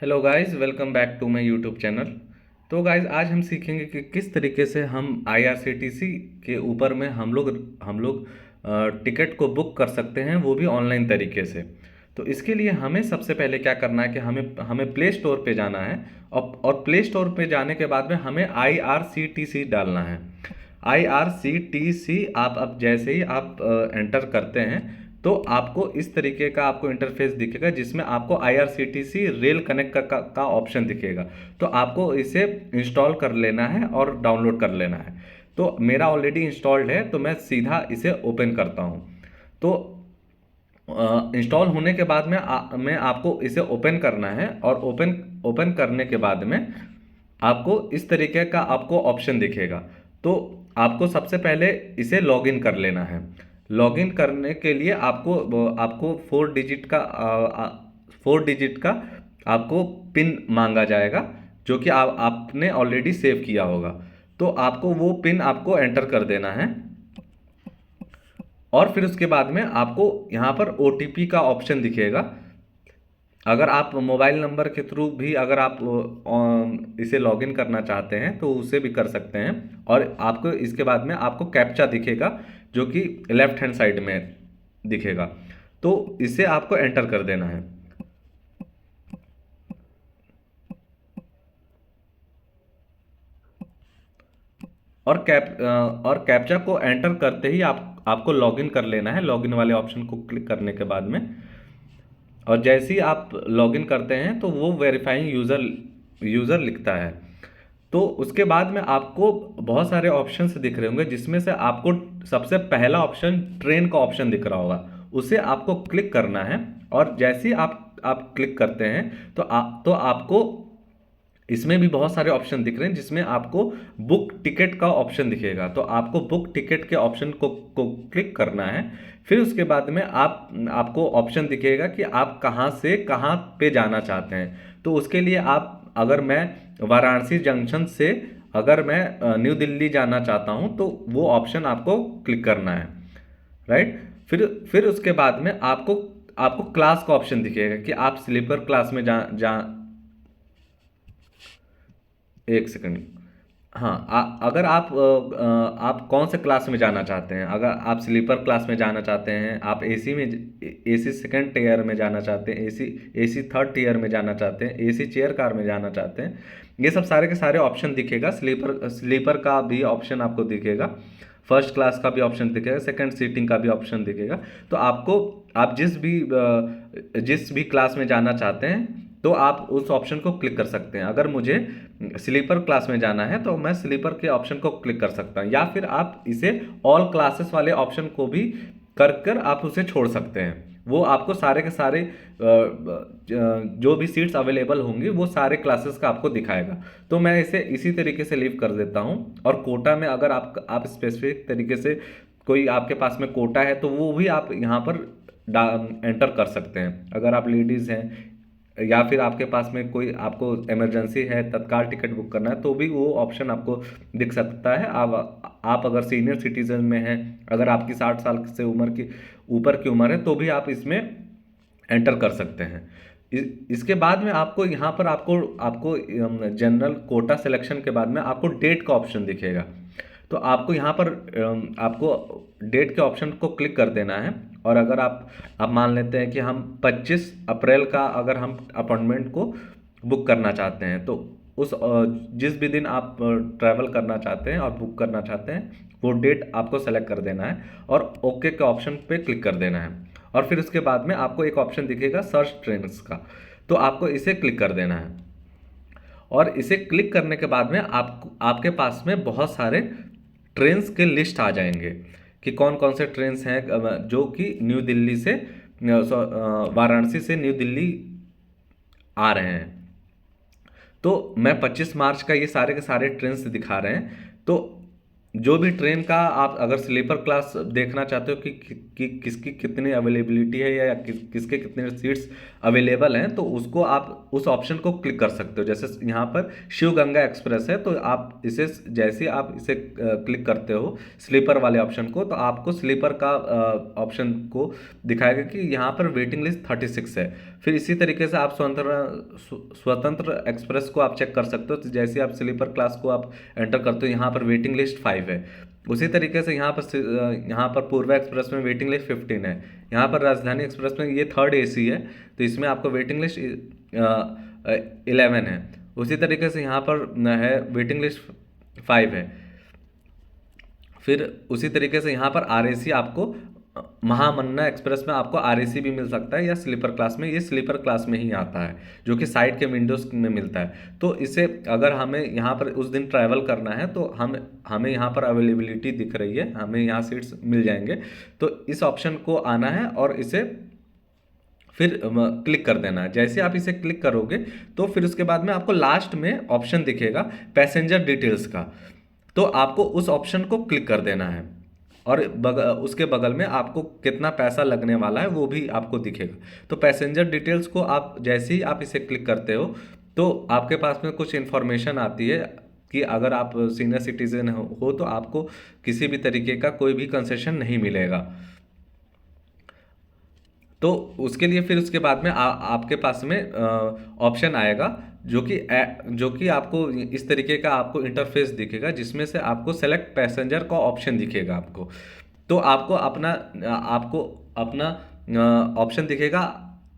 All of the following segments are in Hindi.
Hello guys, welcome back to my YouTube channel. तो गाइस, आज हम सीखेंगे कि किस तरीके से हम आईआरसीटीसी के ऊपर में हम लोग टिकट को बुक कर सकते हैं, वो भी ऑनलाइन तरीके से। तो इसके लिए हमें सबसे पहले क्या करना है कि हमें हमें प्ले स्टोर पे जाना है। और प्ले स्टोर पे जाने के बाद में हमें आईआरसीटीसी डालना है। आईआरसीटीसी आप अब जैसे ही आप एंटर करते हैं तो आपको इस तरीके का आपको इंटरफेस दिखेगा, जिसमें आपको आईआरसीटीसी रेल कनेक्ट का ऑप्शन दिखेगा। तो आपको इसे इंस्टॉल कर लेना है और डाउनलोड कर लेना है। तो मेरा ऑलरेडी इंस्टॉल्ड है, तो मैं सीधा इसे ओपन करता हूँ। तो इंस्टॉल होने के बाद में आपको इसे ओपन करना है, और ओपन ओपन करने के बाद में आपको इस तरीके का आपको ऑप्शन दिखेगा। तो आपको सबसे पहले इसे लॉगिन कर लेना है। लॉगिन करने के लिए आपको आपको 4 डिजिट का आपको पिन मांगा जाएगा, जो कि आपने ऑलरेडी सेव किया होगा। तो आपको वो पिन आपको एंटर कर देना है। और फिर उसके बाद में आपको यहाँ पर ओटीपी का ऑप्शन दिखेगा। अगर आप मोबाइल नंबर के थ्रू भी अगर आप इसे लॉगिन करना चाहते हैं तो उसे भी कर सकते हैं। और आपको इसके बाद में आपको कैप्चा दिखेगा, जो कि लेफ्ट हैंड साइड में दिखेगा। तो इसे आपको एंटर कर देना है। और कैप्चा को एंटर करते ही आपको लॉगिन कर लेना है, लॉगिन वाले ऑप्शन को क्लिक करने के बाद में। और जैसे ही आप लॉगिन करते हैं तो वो वेरीफाइंग यूज़र यूज़र लिखता है। तो उसके बाद में आपको बहुत सारे ऑप्शंस दिख रहे होंगे, जिसमें से आपको सबसे पहला ऑप्शन ट्रेन का ऑप्शन दिख रहा होगा। उसे आपको क्लिक करना है। और जैसे ही आप क्लिक करते हैं तो आपको इसमें भी बहुत सारे ऑप्शन दिख रहे हैं, जिसमें आपको बुक टिकट का ऑप्शन दिखेगा। तो आपको बुक टिकट के ऑप्शन को क्लिक करना है। फिर उसके बाद में आपको ऑप्शन दिखेगा कि आप कहाँ से कहाँ पे जाना चाहते हैं। तो उसके लिए आप अगर मैं वाराणसी जंक्शन से अगर मैं न्यू दिल्ली जाना चाहता हूँ, तो वो ऑप्शन आपको क्लिक करना है। राइट। फिर उसके बाद में आपको आपको क्लास का ऑप्शन दिखेगा कि आप स्लीपर क्लास में जा जा एक सेकंड। हाँ, अगर आप कौन से क्लास में जाना चाहते हैं। अगर आप स्लीपर क्लास में जाना चाहते हैं, आप एसी में एसी सेकंड टियर में जाना चाहते हैं, एसी एसी थर्ड टियर में जाना चाहते हैं, एसी चेयर कार में जाना चाहते हैं, ये सब सारे के सारे ऑप्शन दिखेगा। स्लीपर स्लीपर का भी ऑप्शन आपको दिखेगा, फर्स्ट क्लास का भी ऑप्शन दिखेगा, सेकंड सीटिंग का भी ऑप्शन दिखेगा। तो आपको आप जिस भी क्लास में जाना चाहते हैं, तो आप उस ऑप्शन को क्लिक कर सकते हैं। अगर मुझे स्लीपर क्लास में जाना है तो मैं स्लीपर के ऑप्शन को क्लिक कर सकता हूँ, या फिर आप इसे ऑल क्लासेस वाले ऑप्शन को भी कर आप उसे छोड़ सकते हैं। वो आपको सारे के सारे जो भी सीट्स अवेलेबल होंगी वो सारे क्लासेस का आपको दिखाएगा। तो मैं इसे इसी तरीके से लीव कर देता हूँ। और कोटा में अगर आप स्पेसिफिक तरीके से कोई आपके पास में कोटा है, तो वो भी आप यहाँ पर एंटर कर सकते हैं। अगर आप लेडीज़ हैं, या फिर आपके पास में कोई आपको इमरजेंसी है, तत्काल टिकट बुक करना है, तो भी वो ऑप्शन आपको दिख सकता है। आप अगर सीनियर सिटीजन में हैं, अगर आपकी 60 साल से उम्र की ऊपर की उम्र है, तो भी आप इसमें एंटर कर सकते हैं। इसके बाद में आपको यहाँ पर आपको आपको जनरल कोटा सिलेक्शन के बाद में आपको डेट का ऑप्शन दिखेगा। तो आपको यहाँ पर आपको डेट के ऑप्शन को क्लिक कर देना है। और अगर आप मान लेते हैं कि हम 25 अप्रैल का अगर हम अपॉइंटमेंट को बुक करना चाहते हैं, तो जिस भी दिन आप ट्रैवल करना चाहते हैं और बुक करना चाहते हैं, वो डेट आपको सेलेक्ट कर देना है और ओके के ऑप्शन पे क्लिक कर देना है। और फिर उसके बाद में आपको एक ऑप्शन दिखेगा सर्च ट्रेन्स का, तो आपको इसे क्लिक कर देना है। और इसे क्लिक करने के बाद में आपके पास में बहुत सारे ट्रेन्स के लिस्ट आ जाएंगे कि कौन कौन से ट्रेन्स हैं जो कि न्यू दिल्ली से वाराणसी से न्यू दिल्ली आ रहे हैं। तो मैं 25 मार्च का ये सारे के सारे ट्रेन्स दिखा रहे हैं। तो जो भी ट्रेन का आप अगर स्लीपर क्लास देखना चाहते हो कि किसकी कितनी अवेलेबिलिटी है या किसके कितने सीट्स अवेलेबल हैं, तो उसको आप उस ऑप्शन को क्लिक कर सकते हो। जैसे यहाँ पर शिव गंगा एक्सप्रेस है, तो आप इसे जैसे आप इसे क्लिक करते हो स्लीपर वाले ऑप्शन को, तो आपको स्लीपर का ऑप्शन को दिखाएगा कि यहाँ पर वेटिंग लिस्ट 36 है। फिर इसी तरीके से आप स्वतंत्र एक्सप्रेस को आप चेक कर सकते हो। तो जैसे आप स्लीपर क्लास को आप एंटर करते हो, यहाँ पर वेटिंग लिस्ट 5 है। उसी तरीके से यहाँ पर पूर्वा एक्सप्रेस में वेटिंग लिस्ट 15 है। यहाँ पर राजधानी एक्सप्रेस में ये थर्ड एसी है, तो इसमें आपको वेटिंग लिस्ट 11 है। उसी तरीके से यहाँ पर है वेटिंग लिस्ट 5 है। फिर उसी तरीके से यहाँ पर आरएसी आपको महामन्ना एक्सप्रेस में आपको आरएसी भी मिल सकता है या स्लीपर क्लास में, ये स्लीपर क्लास में ही आता है जो कि साइड के विंडोज में मिलता है। तो इसे अगर हमें यहाँ पर उस दिन ट्रैवल करना है तो हमें यहाँ पर अवेलेबिलिटी दिख रही है, हमें यहाँ सीट्स मिल जाएंगे। तो इस ऑप्शन को आना है और इसे फिर क्लिक कर देना है। जैसे आप इसे क्लिक करोगे तो फिर उसके बाद में आपको लास्ट में ऑप्शन दिखेगा पैसेंजर डिटेल्स का, तो आपको उस ऑप्शन को क्लिक कर देना है और उसके बगल में आपको कितना पैसा लगने वाला है वो भी आपको दिखेगा। तो पैसेंजर डिटेल्स को आप जैसे ही आप इसे क्लिक करते हो तो आपके पास में कुछ इन्फॉर्मेशन आती है कि अगर आप सीनियर सिटीजन हो तो आपको किसी भी तरीके का कोई भी कंसेशन नहीं मिलेगा। तो उसके लिए फिर उसके बाद में आपके पास में ऑप्शन आएगा जो कि आपको इस तरीके का आपको इंटरफेस दिखेगा, जिसमें से आपको सेलेक्ट पैसेंजर का ऑप्शन दिखेगा आपको। तो आपको अपना ऑप्शन दिखेगा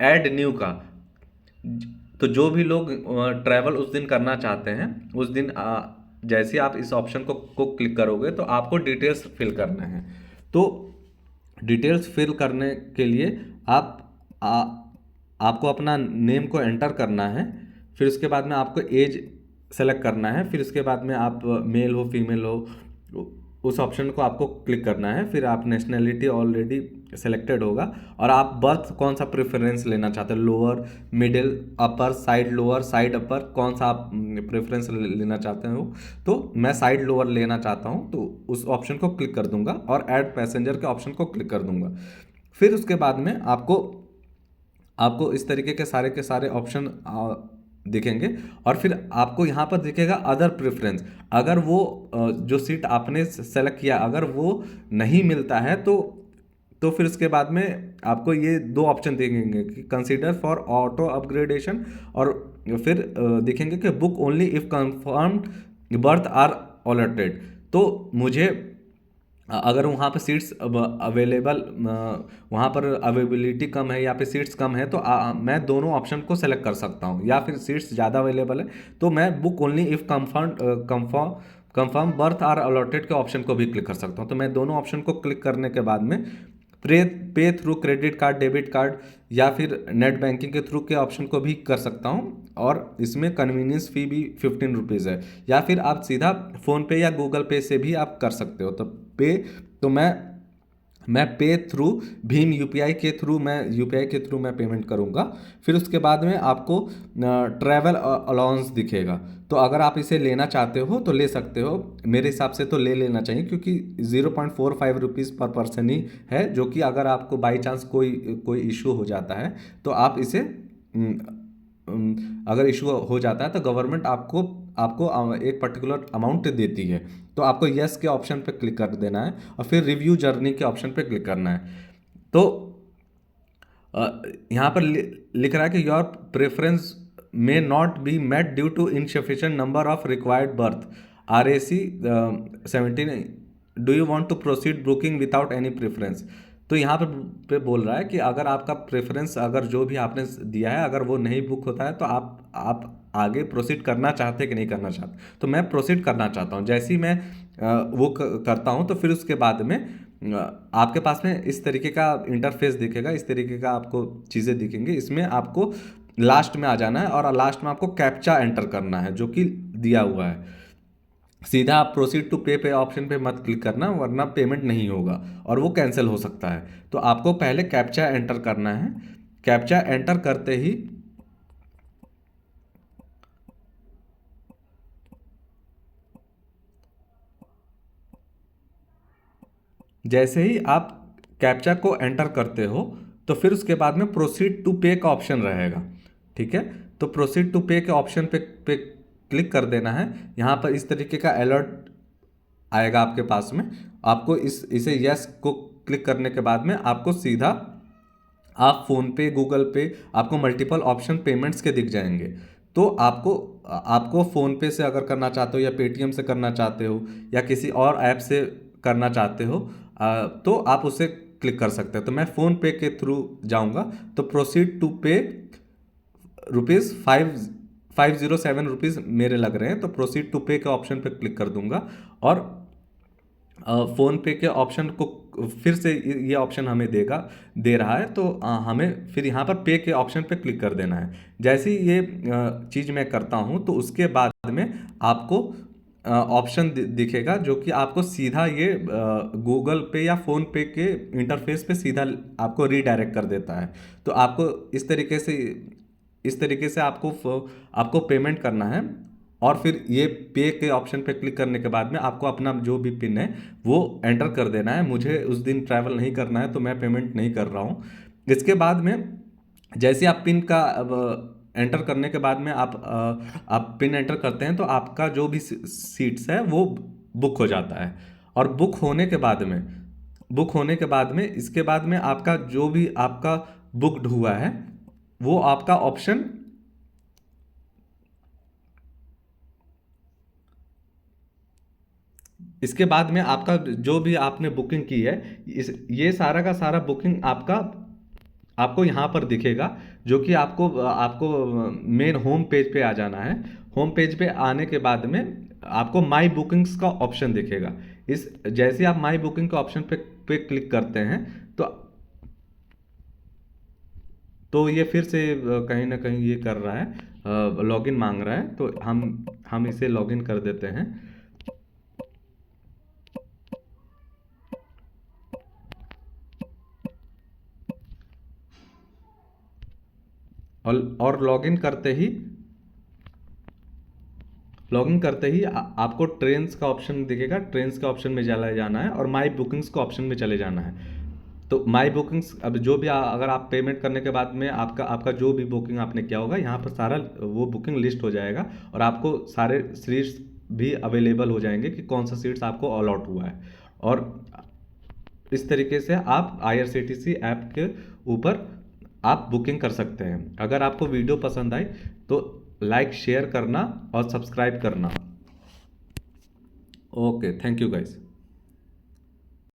ऐड न्यू का। तो जो भी लोग ट्रैवल उस दिन करना चाहते हैं उस दिन जैसे ही आप इस ऑप्शन को क्लिक करोगे तो आपको डिटेल्स फिल करना है। तो डिटेल्स फिल करने के लिए आप आ, आपको अपना नेम को एंटर करना है। फिर उसके बाद में आपको एज सेलेक्ट करना है। फिर उसके बाद में आप मेल हो फीमेल हो उस ऑप्शन को आपको क्लिक करना है। फिर आप नेशनैलिटी ऑलरेडी सेलेक्टेड होगा और आप बर्थ कौन सा प्रेफरेंस लेना चाहते हैं, lower middle upper side lower side upper, कौन सा आप प्रेफरेंस लेना चाहते हो। तो मैं साइड लोअर लेना चाहता हूँ तो उस ऑप्शन को क्लिक कर दूंगा और ऐड पैसेंजर के ऑप्शन को क्लिक कर दूंगा। फिर उसके बाद में आपको आपको इस तरीके के सारे ऑप्शन दिखेंगे और फिर आपको यहाँ पर दिखेगा अदर प्रेफरेंस। अगर वो जो सीट आपने सेलेक्ट किया अगर वो नहीं मिलता है तो फिर उसके बाद में आपको ये दो ऑप्शन दिखेंगे कि कंसीडर फॉर ऑटो अपग्रेडेशन और फिर दिखेंगे कि book only if confirmed berth are allotted. तो मुझे अगर वहाँ पर सीट्स अवेलेबल वहाँ पर अवेलेबिलिटी कम है या फिर सीट्स कम है तो मैं दोनों ऑप्शन को सेलेक्ट कर सकता हूँ, या फिर सीट्स ज़्यादा अवेलेबल है तो मैं book only if confirm berth are allotted के ऑप्शन को भी क्लिक कर सकता हूँ। तो मैं दोनों ऑप्शन को क्लिक करने के बाद में पे through credit card debit card या फिर नेट बैंकिंग के थ्रू के ऑप्शन को भी कर सकता हूँ और इसमें कन्वीनियंस फ़ी भी 15 रुपीज़ है। या फिर आप सीधा फ़ोनपे या गूगल पे से भी आप कर सकते हो। तो मैं पे थ्रू भीम यूपीआई के थ्रू मैं पेमेंट करूंगा। फिर उसके बाद में आपको ट्रैवल अलाउंस दिखेगा। तो अगर आप इसे लेना चाहते हो तो ले सकते हो, मेरे हिसाब से तो ले लेना चाहिए क्योंकि 0.45 रुपीज़ पर पर्सन ही है, जो कि अगर आपको बाई चांस कोई इशू हो जाता है तो आप इसे अगर इशू हो जाता है तो गवर्नमेंट आपको आपको एक पर्टिकुलर अमाउंट देती है। तो आपको यस के ऑप्शन पे क्लिक कर देना है और फिर रिव्यू जर्नी के ऑप्शन पे क्लिक करना है। तो यहाँ पर लिख रहा है कि your preference may not be met due to insufficient number of required berth RAC 17 do you want to proceed booking without any preference. तो यहाँ पे बोल रहा है कि अगर आपका प्रेफरेंस अगर जो भी आपने दिया है अगर वो नहीं बुक होता है तो आप आगे प्रोसीड करना चाहते कि नहीं करना चाहते। तो मैं प्रोसीड करना चाहता हूँ। जैसे ही मैं वो करता हूँ तो फिर उसके बाद में आपके पास में इस तरीके का इंटरफेस दिखेगा, इस तरीके का आपको चीज़ें दिखेंगी। इसमें आपको लास्ट में आ जाना है और लास्ट में आपको कैप्चा एंटर करना है जो कि दिया हुआ है। सीधा आप प्रोसीड टू पे ऑप्शन पे मत क्लिक करना वरना पेमेंट नहीं होगा और वो कैंसिल हो सकता है। तो आपको पहले कैप्चा एंटर करना है। कैप्चा एंटर करते ही जैसे ही आप कैप्चा को एंटर करते हो तो फिर उसके बाद में प्रोसीड टू पे का ऑप्शन रहेगा। ठीक है, तो प्रोसीड टू पे के ऑप्शन पे क्लिक कर देना है। यहाँ पर इस तरीके का अलर्ट आएगा आपके पास में। आपको इसे यस को क्लिक करने के बाद में आपको सीधा आप फ़ोन पे, गूगल पे, आपको मल्टीपल ऑप्शन पेमेंट्स के दिख जाएंगे। तो आपको आपको फ़ोन पे से अगर करना चाहते हो या पेटीएम से करना चाहते हो या किसी और ऐप से करना चाहते हो तो आप उसे क्लिक कर सकते हो। तो मैं फ़ोन पे के थ्रू जाऊंगा, तो प्रोसीड टू पे रुपीज़ 507 रुपीज़ मेरे लग रहे हैं, तो प्रोसीड टू पे के ऑप्शन पे क्लिक कर दूंगा। और फ़ोन पे के ऑप्शन को फिर से ये ऑप्शन हमें दे रहा है, तो हमें फिर यहाँ पर पे के ऑप्शन पे क्लिक कर देना है। जैसे ही ये चीज़ मैं करता हूँ तो उसके बाद में आपको ऑप्शन दिखेगा जो कि आपको सीधा ये गूगल पे या फ़ोन पे के इंटरफेस पे सीधा आपको रीडायरेक्ट कर देता है। तो आपको इस तरीके से आपको पेमेंट करना है। और फिर ये पे के ऑप्शन पे क्लिक करने के बाद में आपको अपना जो भी पिन है वो एंटर कर देना है। मुझे उस दिन ट्रैवल नहीं करना है तो मैं पेमेंट नहीं कर रहा हूँ। इसके बाद में जैसे आप पिन का एंटर करने के बाद में आप पिन एंटर करते हैं तो आपका जो भी सीट्स है वो बुक हो जाता है। और बुक होने के बाद में इसके बाद में आपका जो भी आपका बुकड हुआ है वो आपका ऑप्शन इसके बाद में आपका जो भी आपने बुकिंग की है ये सारा का सारा बुकिंग आपको यहाँ पर दिखेगा। जो कि आपको आपको मेन होम पेज पे आ जाना है। होम पेज पे आने के बाद में आपको माई बुकिंग्स का ऑप्शन दिखेगा। इस जैसे आप माई बुकिंग के ऑप्शन पे क्लिक करते हैं तो ये फिर से कहीं ना कहीं ये कर रहा है, लॉगिन मांग रहा है, तो हम इसे लॉगिन कर देते हैं। और लॉगिन करते ही आपको ट्रेन्स का ऑप्शन दिखेगा। ट्रेन्स का ऑप्शन में चला जाना है और माई बुकिंग्स का ऑप्शन में चले जाना है। तो माई बुकिंग्स अब जो भी अगर आप पेमेंट करने के बाद में आपका आपका जो भी बुकिंग आपने किया होगा यहाँ पर सारा वो बुकिंग लिस्ट हो जाएगा और आपको सारे सीट्स भी अवेलेबल हो जाएंगे कि कौन सा सीट्स आपको अलॉट हुआ है। और इस तरीके से आप IRCTC ऐप के ऊपर आप बुकिंग कर सकते हैं। अगर आपको वीडियो पसंद आए तो लाइक शेयर करना और सब्सक्राइब करना। Okay, thank you guys.